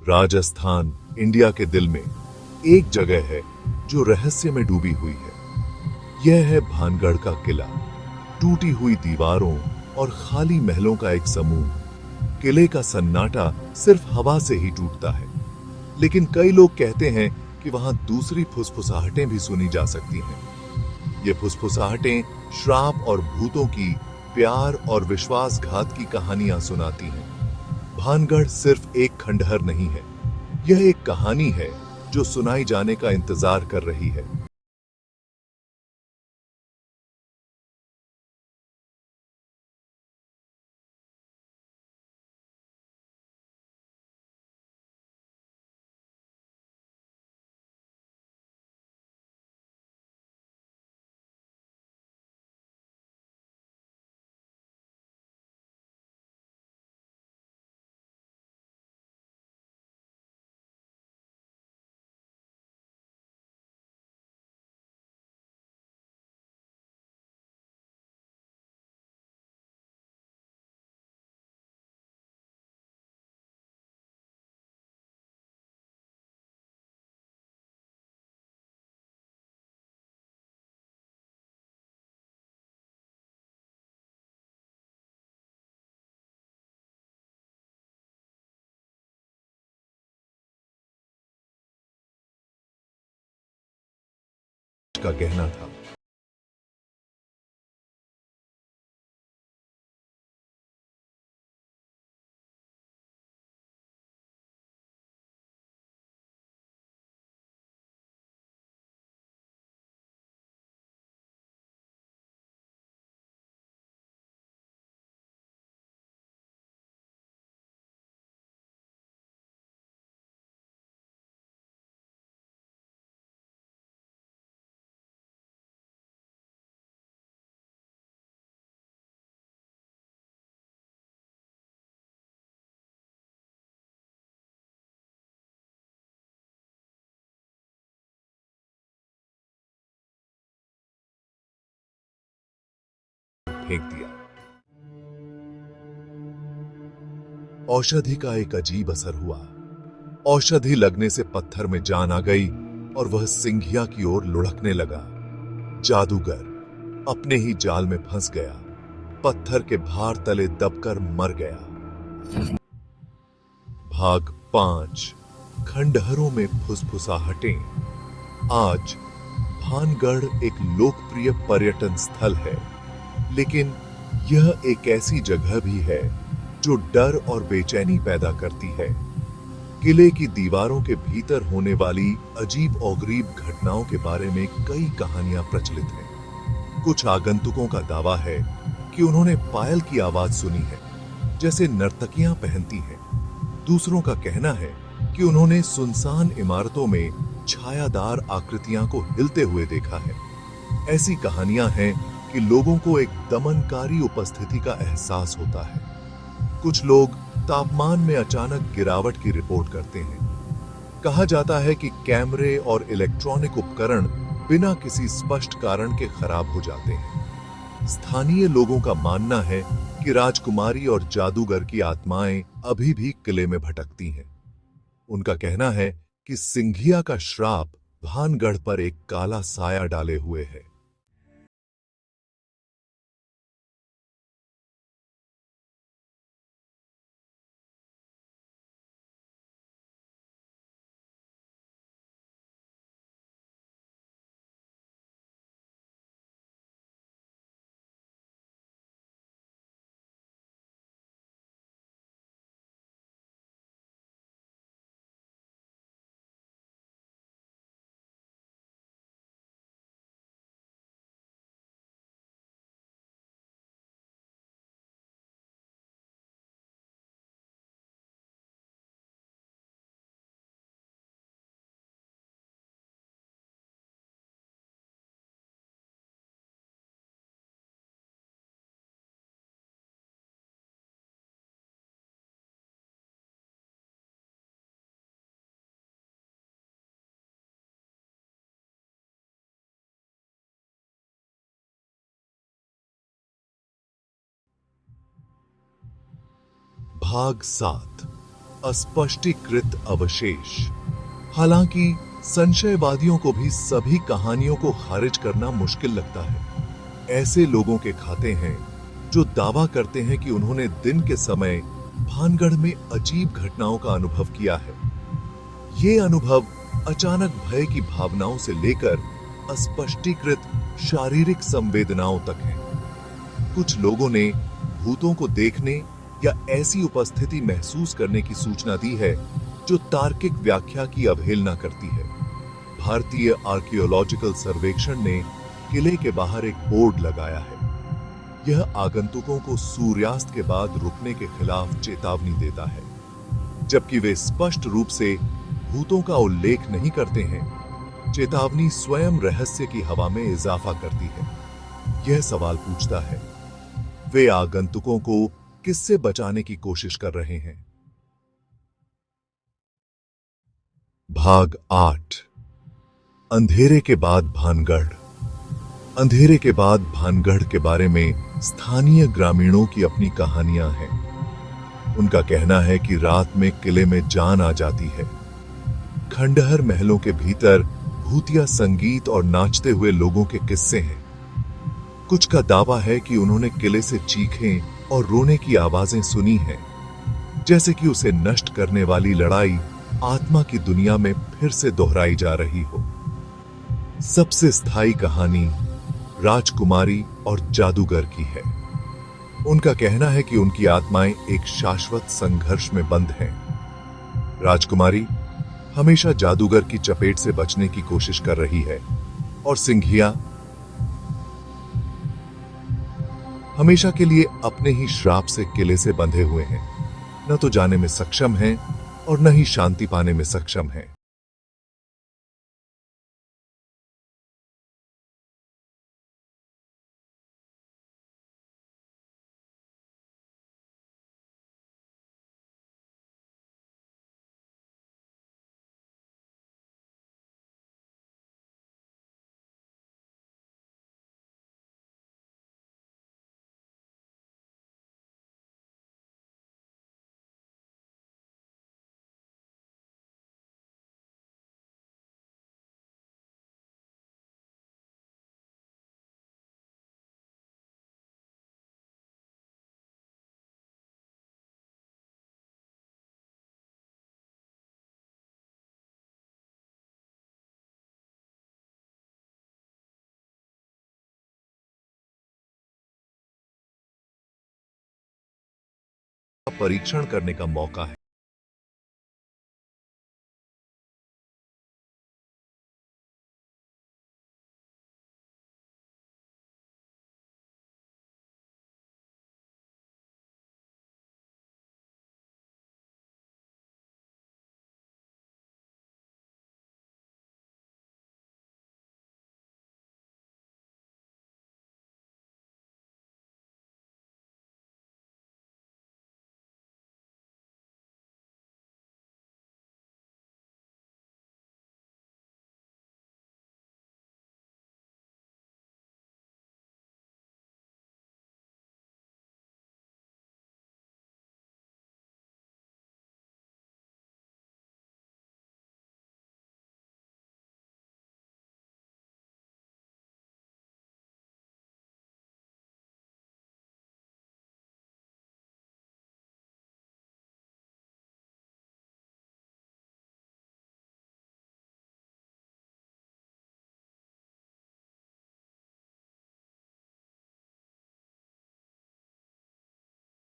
Rajasthan, India के दिल में एक जगह है जो रहस्य में डूबी हुई है। यह है भानगढ़ का किला। टूटी हुई दीवारों और खाली महलों का एक समूह। किले का सन्नाटा सिर्फ हवा से ही टूटता है, लेकिन कई लोग कहते हैं कि वहां दूसरी फुसफुसाहटें भी सुनी जा सकती हैं। ये फुसफुसाहटें श्राप और भूतों की, प्यार और विश्वासघात की कहानियां सुनाती हैं। भानगढ़ सिर्फ एक खंडहर नहीं है, यह एक कहानी है जो सुनाई जाने का इंतजार कर रही है। का कहना था। फेंक दिया। औषधि का एक अजीब असर हुआ। औषधि लगने से पत्थर में जान आ गई और वह सिंघिया की ओर लुढ़कने लगा। जादूगर अपने ही जाल में फंस गया, पत्थर के भार तले दबकर मर गया। भाग 5। खंडहरों में फुसफुसाहटें। आज भानगढ़ एक लोकप्रिय पर्यटन स्थल है, लेकिन यह एक ऐसी जगह भी है जो डर और बेचैनी पैदा करती है। किले की दीवारों के भीतर होने वाली अजीब और गरीब घटनाओं के बारे में कई कहानियां प्रचलित हैं। कुछ आगंतुकों का दावा है कि उन्होंने पायल की आवाज सुनी है, जैसे नर्तकियां पहनती हैं। दूसरों का कहना है कि उन्होंने सुनसान इमारतों में छायादार आकृतियां को हिलते हुए देखा है। ऐसी कहानियां हैं कि लोगों को एक दमनकारी उपस्थिति का एहसास होता है। कुछ लोग तापमान में अचानक गिरावट की रिपोर्ट करते हैं। कहा जाता है कि कैमरे और इलेक्ट्रॉनिक उपकरण बिना किसी स्पष्ट कारण के खराब हो जाते हैं। स्थानीय लोगों का मानना है कि राजकुमारी और जादूगर की आत्माएं अभी भी किले में भटकती हैं। उनका कहना है कि सिंघिया का श्राप भानगढ़ पर एक काला साया डाले हुए है। भाग 7। अस्पष्टीकृत अवशेष। हालांकि संशयवादियों को भी सभी कहानियों को खारिज करना मुश्किल लगता है। ऐसे लोगों के खाते हैं जो दावा करते हैं कि उन्होंने दिन के समय भानगढ़ में अजीब घटनाओं का अनुभव किया है। ये अनुभव अचानक भय की भावनाओं से लेकर अस्पष्टीकृत शारीरिक संवेदनाओं तक हैं। कुछ लोगों ने भूतों को देखने या ऐसी उपस्थिति महसूस करने की सूचना दी है जो तार्किक व्याख्या की अवहेलना करती है। भारतीय आर्कियोलॉजिकल सर्वेक्षण ने किले के बाहर एक बोर्ड लगाया है। यह आगंतुकों को सूर्यास्त के बाद रुकने के खिलाफ चेतावनी देता है। जबकि वे स्पष्ट रूप से भूतों का उल्लेख नहीं करते हैं, चेतावनी स्वयं रहस्य की हवा में इजाफा करती है। यह सवाल पूछता है, वे आगंतुकों को किससे बचाने की कोशिश कर रहे हैं? भाग 8। अंधेरे के बाद भानगढ़। अंधेरे के बाद भानगढ़ के बारे में स्थानीय ग्रामीणों की अपनी कहानियां हैं। उनका कहना है कि रात में किले में जान आ जाती है। खंडहर महलों के भीतर भूतिया संगीत और नाचते हुए लोगों के किस्से हैं। कुछ का दावा है कि उन्होंने किले से चीखें और रोने की आवाजें सुनी हैं, जैसे कि उसे नष्ट करने वाली लड़ाई आत्मा की दुनिया में फिर से दोहराई जा रही हो। सबसे स्थायी कहानी राजकुमारी और जादूगर की है। उनका कहना है कि उनकी आत्माएं एक शाश्वत संघर्ष में बंद हैं। राजकुमारी हमेशा जादूगर की चपेट से बचने की कोशिश कर रही है और सिंघिया हमेशा के लिए अपने ही श्राप से किले से बंधे हुए हैं। न तो जाने में सक्षम हैं और न ही शांति पाने में सक्षम हैं। परीक्षण करने का मौका है।